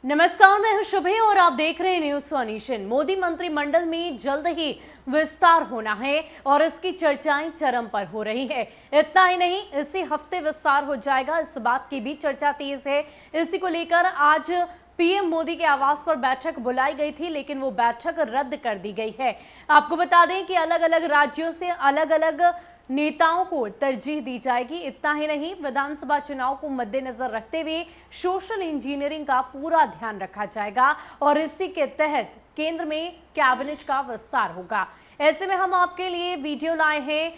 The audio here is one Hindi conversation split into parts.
नमस्कार, मैं हूं शुभे और आप देख रहे हैं न्यूज सोनेशन। मोदी मंत्रिमंडल में जल्द ही विस्तार होना है और इसकी चर्चाएं चरम पर हो रही है। इतना ही नहीं, इसी हफ्ते विस्तार हो जाएगा, इस बात की भी चर्चा तेज है। इसी को लेकर आज पीएम मोदी के आवास पर बैठक बुलाई गई थी, लेकिन वो बैठक रद्द कर दी गई है। आपको बता दें कि अलग अलग राज्यों से अलग अलग नेताओं को तरजीह दी जाएगी। इतना ही नहीं, विधानसभा चुनाव को मद्देनजर रखते हुए सोशल इंजीनियरिंग का पूरा ध्यान रखा जाएगा और इसी के तहत केंद्र में कैबिनेट का विस्तार होगा। ऐसे में हम आपके लिए वीडियो लाए हैं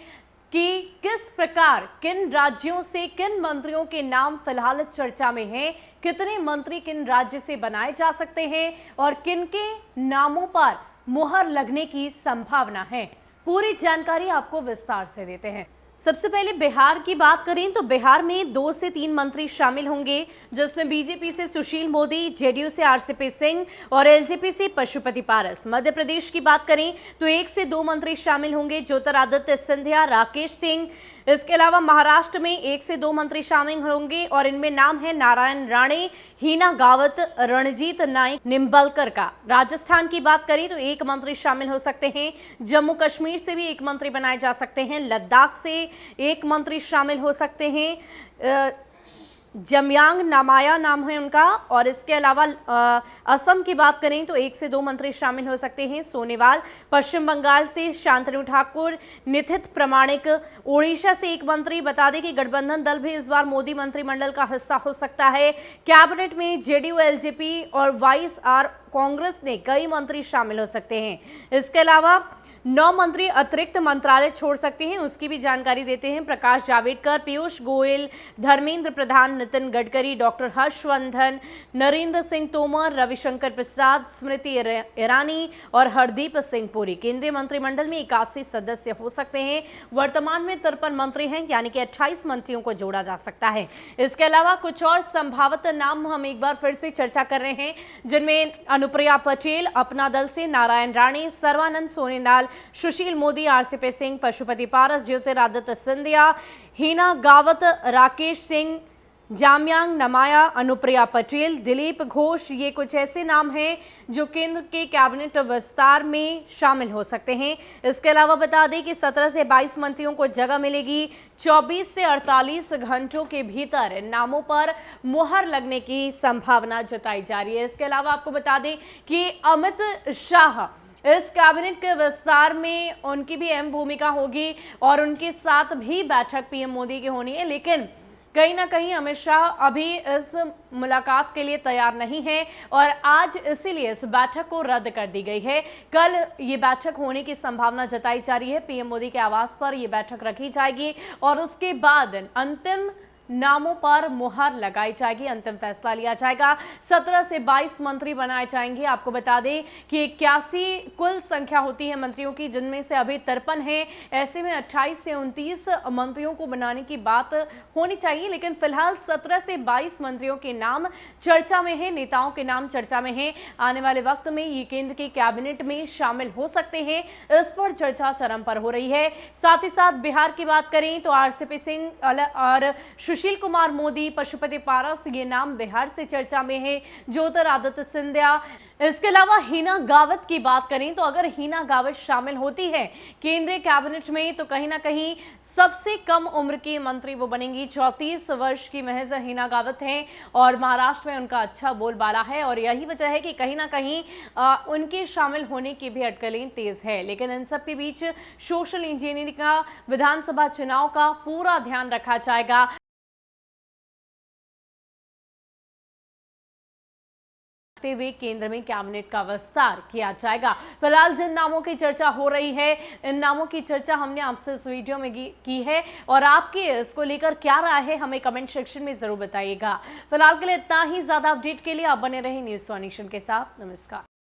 कि किस प्रकार किन राज्यों से किन मंत्रियों के नाम फिलहाल चर्चा में हैं, कितने मंत्री किन राज्य से बनाए जा सकते हैं और किन के नामों पर मुहर लगने की संभावना है। पूरी जानकारी आपको विस्तार से देते हैं। सबसे पहले बिहार की बात करें तो बिहार में 2 से 3 मंत्री शामिल होंगे, जिसमें बीजेपी से सुशील मोदी, जेडीयू से आरसीपी सिंह और एलजेपी से पशुपति पारस। मध्य प्रदेश की बात करें तो 1 से 2 मंत्री शामिल होंगे, ज्योतिरादित्य सिंधिया, राकेश सिंह। इसके अलावा महाराष्ट्र में 1 से 2 मंत्री शामिल होंगे और इनमें नाम है नारायण राणे, हीना गावत, रणजीत नाइक निम्बलकर का। राजस्थान की बात करें तो 1 मंत्री शामिल हो सकते हैं, जम्मू कश्मीर से भी 1 मंत्री बनाए जा सकते हैं, लद्दाख से 1 मंत्री शामिल हो सकते हैं, जमयांग नामाया नाम है उनका। और इसके अलावा असम की बात करें तो 1 से 2 मंत्री शामिल हो सकते हैं, सोनेवाल। पश्चिम बंगाल से शांतनु ठाकुर, निथित प्रामाणिक। ओडिशा से 1 मंत्री। बता दें कि गठबंधन दल भी इस बार मोदी मंत्रिमंडल का हिस्सा हो सकता है। कैबिनेट में जेडीयू, एलजेपी और वाईएसआर कांग्रेस ने कई मंत्री शामिल हो सकते हैं। इसके अलावा 9 मंत्री अतिरिक्त मंत्रालय छोड़ सकते हैं, उसकी भी जानकारी देते हैं। प्रकाश जावड़ेकर, पीयूष गोयल, धर्मेंद्र प्रधान, नितिन गडकरी, डॉक्टर हर्षवर्धन, नरेंद्र सिंह तोमर, रविशंकर प्रसाद, स्मृति ईरानी और हरदीप सिंह पुरी। केंद्रीय मंत्रिमंडल में 81 सदस्य हो सकते हैं। वर्तमान में 53 मंत्री हैं, यानी कि 28 मंत्रियों को जोड़ा जा सकता है। इसके अलावा कुछ और संभावित नाम हम एक बार फिर से चर्चा कर रहे हैं, जिनमें अनुप्रिया पटेल अपना दल से, नारायण राणे, सर्बानंद सोनोवाल, सुशील मोदी, आरसीपी सिंह, पशुपति पारस, ज्योतिरादित्य सिंधिया, हीना गावत, राकेश सिंह, जामयांग नामाया, अनुप्रिया पटेल, दिलीप घोष। ये कुछ ऐसे नाम हैं जो केंद्र के कैबिनेट विस्तार में शामिल हो सकते हैं। इसके अलावा बता दें कि 17 से 22 मंत्रियों को जगह मिलेगी। 24 से 48 घंटों के भीतर नामों पर मुहर लगने की संभावना जताई जा रही है। इसके अलावा आपको बता दें कि अमित शाह इस कैबिनेट के विस्तार में उनकी भी अहम भूमिका होगी और उनके साथ भी बैठक पीएम मोदी की होनी है, लेकिन कहीं ना कहीं अमित शाह अभी इस मुलाकात के लिए तैयार नहीं है और आज इसीलिए इस बैठक को रद्द कर दी गई है। कल ये बैठक होने की संभावना जताई जा रही है। पीएम मोदी के आवास पर यह बैठक रखी जाएगी और उसके बाद अंतिम नामों पर मुहर लगाई जाएगी, अंतिम फैसला लिया जाएगा। 17 से 22 मंत्री बनाए जाएंगे। आपको बता दें कि 81 कुल संख्या होती है मंत्रियों की, जिनमें से अभी 53 है। ऐसे में 28 से 29 मंत्रियों को बनाने की बात होनी चाहिए, लेकिन फिलहाल 17 से 22 मंत्रियों के नाम चर्चा में है, नेताओं के नाम चर्चा में है। आने वाले वक्त में ये केंद्र के कैबिनेट में शामिल हो सकते हैं, इस पर चर्चा चरम पर हो रही है। साथ ही साथ बिहार की बात करें तो आरसीपी सिंह और सुशील कुमार मोदी, पशुपति पारस, ये नाम बिहार से चर्चा में है, ज्योतिरादित्य सिंधिया। इसके अलावा हीना गावत की बात करें तो अगर हीना गावत शामिल होती है केंद्रीय कैबिनेट में तो कहीं ना कहीं सबसे कम उम्र की मंत्री वो बनेंगी। 34 वर्ष की महज हीना गावत हैं और महाराष्ट्र में उनका अच्छा बोलबाला है और यही वजह है कि कहीं ना कहीं उनके शामिल होने की भी अटकलें तेज है। लेकिन इन सब के बीच सोशल इंजीनियरिंग का, विधानसभा चुनाव का पूरा ध्यान रखा जाएगा। हुए केंद्र में कैबिनेट का विस्तार किया जाएगा। फिलहाल जिन नामों की चर्चा हो रही है, इन नामों की चर्चा हमने आपसे इस वीडियो में की है और आपकी इसको लेकर क्या राय है हमें कमेंट सेक्शन में जरूर बताइएगा। फिलहाल के लिए इतना ही। ज्यादा अपडेट के लिए आप बने रहे न्यूज सोनेशन के साथ। नमस्कार।